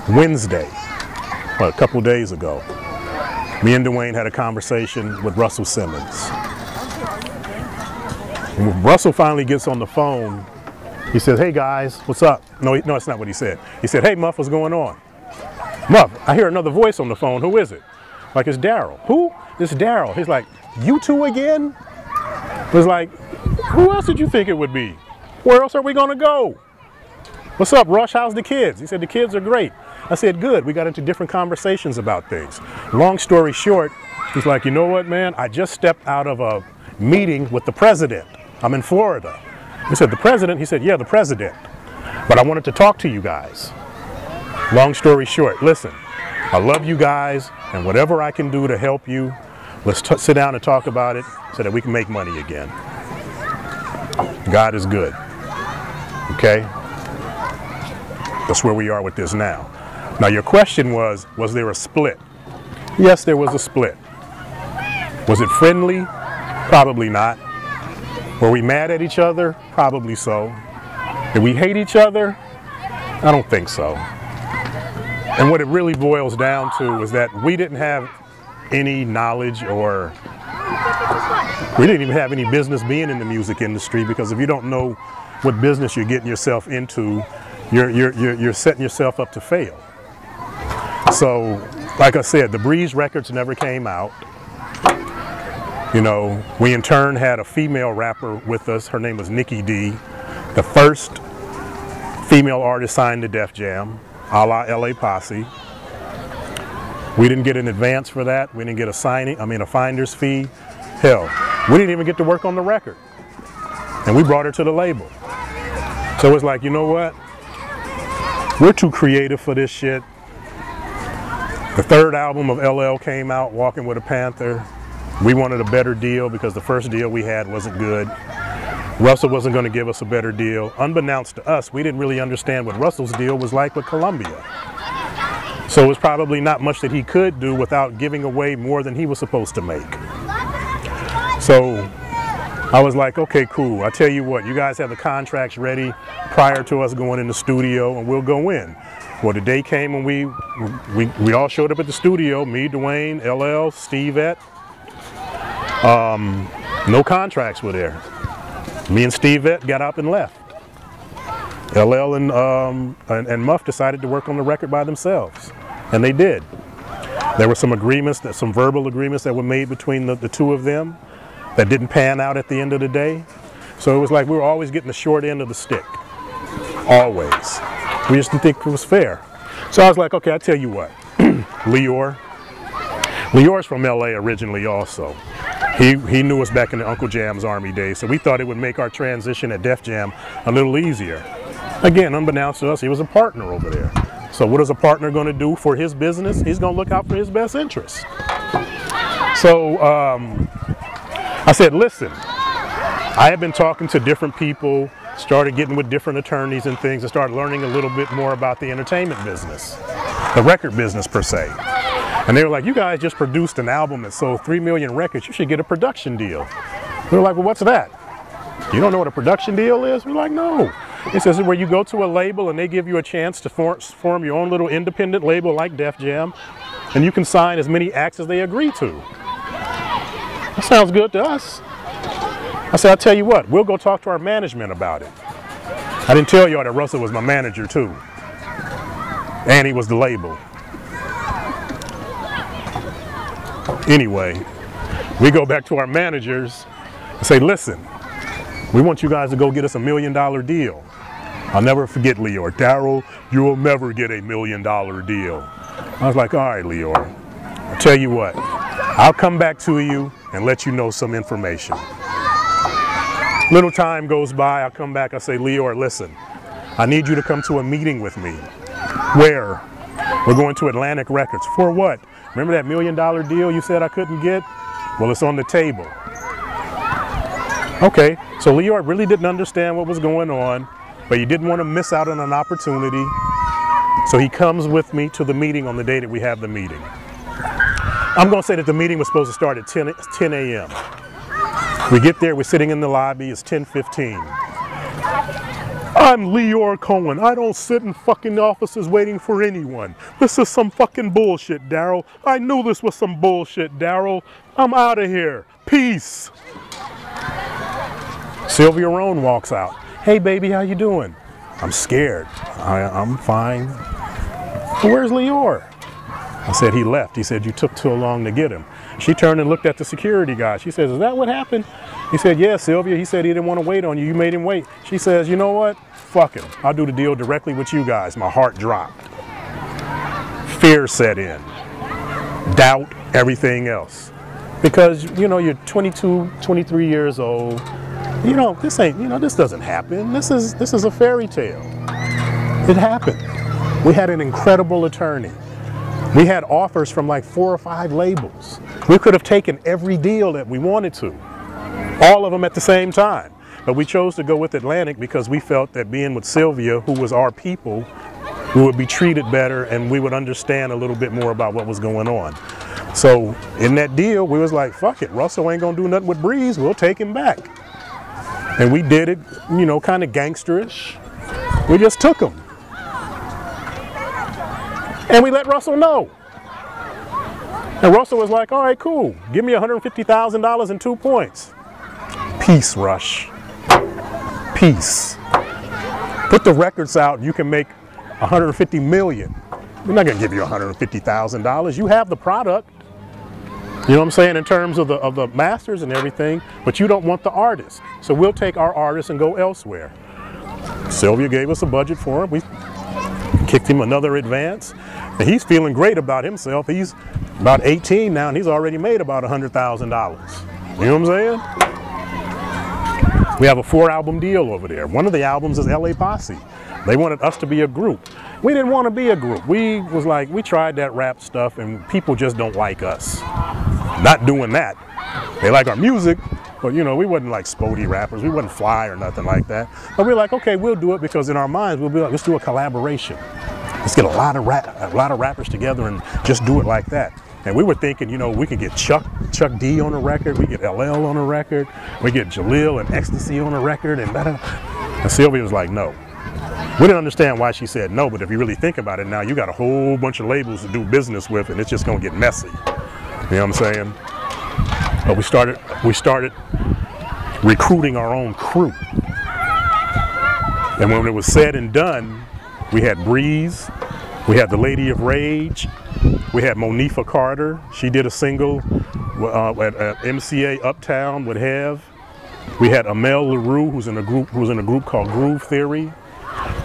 Wednesday, a couple days ago, me and Dwayne had a conversation with Russell Simmons. When Russell finally gets on the phone, he says, "Hey guys, what's up?" No, it's not what he said. He said, "Hey Muff, what's going on?" "Muff, I hear another voice on the phone. Who is it?" Like, "It's Daryl." "Who?" "It's Daryl." He's like, "You two again?" I was like, "Who else did you think it would be? Where else are we gonna go?" "What's up, Rush? How's the kids?" He said, "The kids are great." I said, "Good." We got into different conversations about things. Long story short, he's like, "You know what, man? I just stepped out of a meeting with the president. I'm in Florida." He said, "The president?" He said, "Yeah, the president. But I wanted to talk to you guys." Long story short, listen, I love you guys, and whatever I can do to help you, let's sit down and talk about it so that we can make money again. God is good. Okay? That's where we are with this now. Now your question was there a split? Yes, there was a split. Was it friendly? Probably not. Were we mad at each other? Probably so. Did we hate each other? I don't think so. And what it really boils down to is that we didn't have any knowledge, or we didn't even have any business being in the music industry, because if you don't know what business you're getting yourself into, you're setting yourself up to fail. So, like I said, the Breeze records never came out. You know, we in turn had a female rapper with us. Her name was Nikki D, the first female artist signed to Def Jam, a la LA Posse. We didn't get an advance for that. We didn't get a finder's fee. Hell, we didn't even get to work on the record. And we brought her to the label. So it's like, you know what? We're too creative for this shit. The third album of LL came out, Walking with a Panther. We wanted a better deal because the first deal we had wasn't good. Russell wasn't going to give us a better deal. Unbeknownst to us, we didn't really understand what Russell's deal was like with Columbia. So it was probably not much that he could do without giving away more than he was supposed to make. So I was like, okay, cool. I tell you what, you guys have the contracts ready prior to us going in the studio, and we'll go in. Well, the day came when we all showed up at the studio, me, Dwayne, LL, Stevette. No contracts were there. Me and Stevette got up and left. LL and Muff decided to work on the record by themselves, and they did. There were some agreements, some verbal agreements that were made between the two of them that didn't pan out at the end of the day. So it was like we were always getting the short end of the stick. Always. We just didn't think it was fair. So I was like, okay, I tell you what. Lyor's from LA originally also. He knew us back in the Uncle Jam's Army days, so we thought it would make our transition at Def Jam a little easier. Again, unbeknownst to us, he was a partner over there. So what is a partner going to do for his business? He's going to look out for his best interests. So I said, listen, I have been talking to different people, started getting with different attorneys and things, and started learning a little bit more about the entertainment business, the record business per se. And they were like, you guys just produced an album that sold 3 million records. You should get a production deal. We were like, well, what's that? You don't know what a production deal is? We're like, no. It says where you go to a label and they give you a chance to form your own little independent label like Def Jam, and you can sign as many acts as they agree to. That sounds good to us. I said, I'll tell you what, we'll go talk to our management about it. I didn't tell y'all that Russell was my manager too. And he was the label. Anyway, we go back to our managers and say, listen, we want you guys to go get us $1 million deal. I'll never forget Lyor. Daryl, you will never get $1 million deal. I was like, all right, Lyor, I'll tell you what, I'll come back to you and let you know some information. Little time goes by, I come back, I say, Lyor, listen, I need you to come to a meeting with me. Where? We're going to Atlantic Records. For what? Remember that $1 million deal you said I couldn't get? Well, it's on the table. Okay, so Lyor really didn't understand what was going on, but he didn't want to miss out on an opportunity. So he comes with me to the meeting on the day that we have the meeting. I'm going to say that the meeting was supposed to start at 10 a.m. We get there, we're sitting in the lobby, it's 10:15. I'm Lyor Cohen. I don't sit in fucking offices waiting for anyone. This is some fucking bullshit, Daryl. I knew this was some bullshit, Daryl. I'm out of here. Peace. Sylvia Rohn walks out. Hey, baby, how you doing? I'm scared. I'm fine. Where's Lyor? I said, he left. He said, you took too long to get him. She turned and looked at the security guy. She says, is that what happened? He said, yeah, Sylvia. He said he didn't want to wait on you. You made him wait. She says, you know what? Fuck him. I'll do the deal directly with you guys. My heart dropped. Fear set in. Doubt, everything else. Because, you know, you're 22, 23 years old. You know, this doesn't happen. This is a fairy tale. It happened. We had an incredible attorney. We had offers from like 4 or 5 labels. We could have taken every deal that we wanted to, all of them at the same time. But we chose to go with Atlantic because we felt that being with Sylvia, who was our people, we would be treated better and we would understand a little bit more about what was going on. So in that deal, we was like, fuck it, Russell ain't gonna do nothing with Breeze, we'll take him back. And we did it, you know, kind of gangsterish. We just took him. And we let Russell know. And Russell was like, all right, cool. Give me $150,000 and 2 points. Peace, Rush. Peace. Put the records out, you can make $150 million. We're not gonna give you $150,000. You have the product. You know what I'm saying, in terms of the masters and everything, but you don't want the artist. So we'll take our artists and go elsewhere. Sylvia gave us a budget for him. We kicked him another advance. And he's feeling great about himself. He's about 18 now and he's already made about $100,000. You know what I'm saying? We have a 4-album deal over there. One of the albums is LA Posse. They wanted us to be a group. We didn't want to be a group. We was like, we tried that rap stuff and people just don't like us. Not doing that. They like our music, but you know, we wasn't like Spody rappers. We wasn't fly or nothing like that. But we're like, okay, we'll do it because in our minds, we'll be like, let's do a collaboration. Let's get a lot of rappers together and just do it like that. And we were thinking, you know, we could get Chuck D on a record, we get LL on a record, we get Jalil and Ecstasy on a record, and Sylvia was like, no. We didn't understand why she said no, but if you really think about it now, you got a whole bunch of labels to do business with, and it's just gonna get messy. You know what I'm saying? But we started recruiting our own crew. And when it was said and done, we had Breeze, we had the Lady of Rage, we had Monifa Carter. She did a single at MCA Uptown with Hev. We had Amel LaRue, who's in a group called Groove Theory.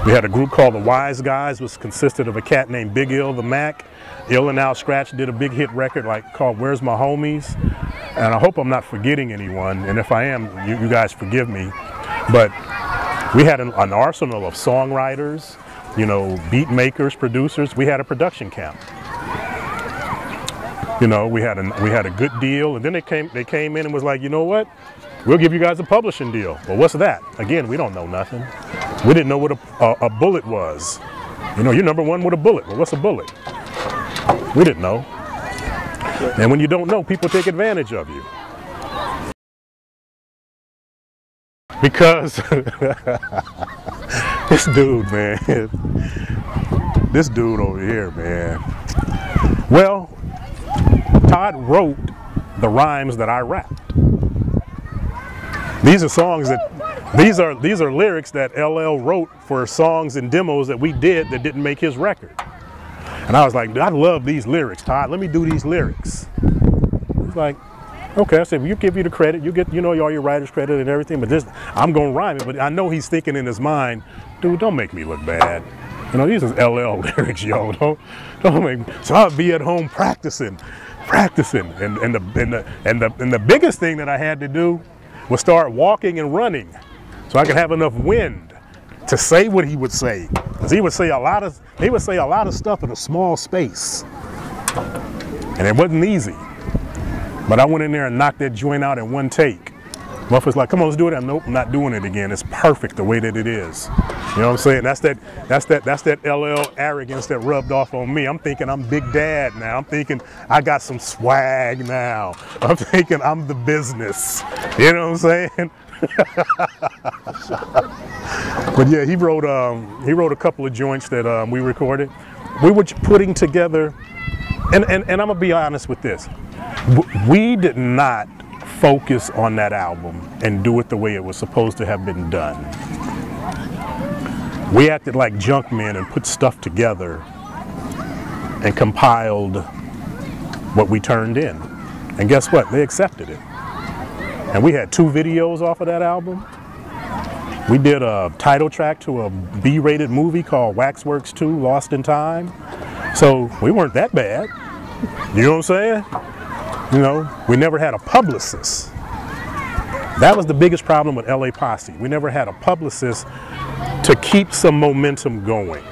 We had a group called the Wise Guys, which consisted of a cat named Big Ill the Mac. Ill and Al Scratch did a big hit record called Where's My Homies? And I hope I'm not forgetting anyone, and if I am, you guys forgive me. But we had an arsenal of songwriters, you know, beat makers, producers. We had a production camp. You know, we had a good deal, and then they came in and was like, you know what? We'll give you guys a publishing deal. Well, what's that? Again, we don't know nothing. We didn't know what a bullet was. You know, you're number one with a bullet. Well, what's a bullet? We didn't know. And when you don't know, people take advantage of you. Because this dude, man, this dude over here, man. Well, Todd wrote the rhymes that I rapped. These are songs that, these are lyrics that LL wrote for songs and demos that we did that didn't make his record. And I was like, I love these lyrics, Todd. Let me do these lyrics. He's like, okay. I said, well, you give you the credit. You get, you know, all your writer's credit and everything. But this, I'm gonna rhyme it. But I know he's thinking in his mind, dude, don't make me look bad. You know, these is LL lyrics, yo. Don't make me. So I'll be at home practicing. And the biggest thing that I had to do was start walking and running, so I could have enough wind to say what he would say. Because he would say a lot of stuff in a small space. And it wasn't easy. But I went in there and knocked that joint out in one take. Muffla's like, come on, let's do it. Nope, I'm not doing it again. It's perfect the way that it is. You know what I'm saying? That's that LL arrogance that rubbed off on me. I'm thinking I'm Big Dad now. I'm thinking I got some swag now. I'm thinking I'm the business. You know what I'm saying? But yeah, he wrote a couple of joints that we recorded. We were putting together, and I'm gonna be honest with this. We did not focus on that album and do it the way it was supposed to have been done. We acted like junk men and put stuff together and compiled what we turned in. And guess what? They accepted it. And we had 2 videos off of that album. We did a title track to a B-rated movie called Waxworks 2, Lost in Time. So we weren't that bad. You know what I'm saying? You know, we never had a publicist. That was the biggest problem with LA Posse. We never had a publicist to keep some momentum going.